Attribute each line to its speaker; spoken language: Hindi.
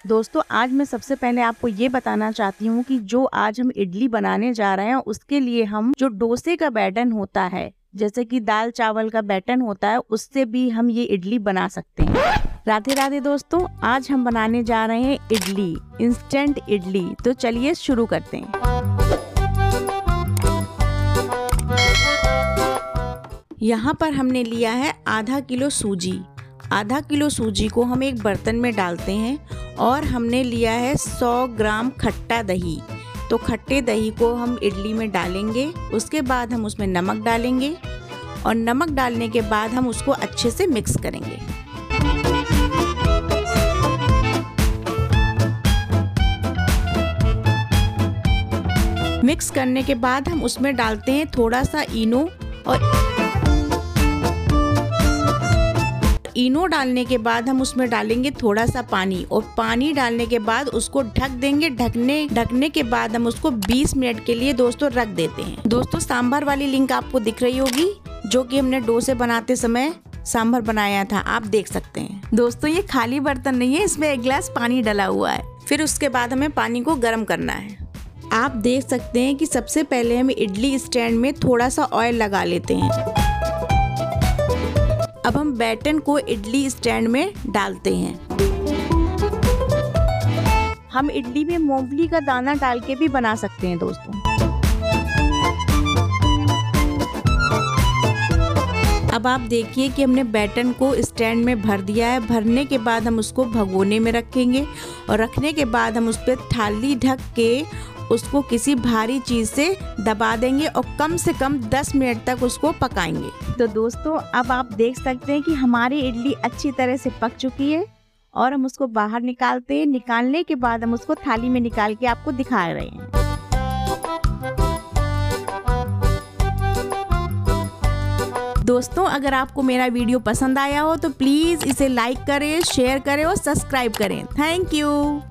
Speaker 1: दोस्तों आज मैं सबसे पहले आपको ये बताना चाहती हूँ कि जो आज हम इडली बनाने जा रहे हैं उसके लिए हम जो डोसे का बैटर होता है, जैसे कि दाल चावल का बैटर होता है, उससे भी हम ये इडली बना सकते हैं। राधे राधे दोस्तों, आज हम बनाने जा रहे हैं इडली, इंस्टेंट इडली। तो चलिए शुरू करते हैं। यहाँ पर हमने लिया है आधा किलो सूजी। आधा किलो सूजी को हम एक बर्तन में डालते हैं और हमने लिया है 100 ग्राम खट्टा दही। तो खट्टे दही को हम इडली में डालेंगे। उसके बाद हम उसमें नमक डालेंगे और नमक डालने के बाद हम उसको अच्छे से मिक्स करेंगे। मिक्स करने के बाद हम उसमें डालते हैं थोड़ा सा इनो और इनो डालने के बाद हम उसमें डालेंगे थोड़ा सा पानी और पानी डालने के बाद उसको ढक देंगे। ढकने के बाद हम उसको 20 मिनट के लिए दोस्तों रख देते हैं। दोस्तों सांभर वाली लिंक आपको दिख रही होगी, जो कि हमने डोसे बनाते समय सांभर बनाया था, आप देख सकते हैं। दोस्तों ये खाली बर्तन नहीं है, इसमें 1 गिलास पानी डला हुआ है। फिर उसके बाद हमें पानी को गर्म करना है। आप देख सकते हैं कि सबसे पहले हम इडली स्टैंड में थोड़ा सा ऑयल लगा लेते हैं। अब हम बैटर को इडली स्टैंड में डालते हैं। हम इडली में मूंगफली का दाना डाल के भी बना सकते हैं दोस्तों। अब आप देखिए कि हमने बैटर को स्टैंड में भर दिया है। भरने के बाद हम उसको भगोने में रखेंगे और रखने के बाद हम उस पर थाली ढक के उसको किसी भारी चीज से दबा देंगे और कम से कम 10 मिनट तक उसको पकाएंगे। तो दोस्तों अब आप देख सकते हैं कि हमारी इडली अच्छी तरह से पक चुकी है और हम उसको बाहर निकालते हैं। निकालने के बाद हम उसको थाली में निकाल के आपको दिखा रहे हैं। दोस्तों अगर आपको मेरा वीडियो पसंद आया हो तो प्लीज इसे लाइक करें, शेयर करें और सब्सक्राइब करें। Thank you.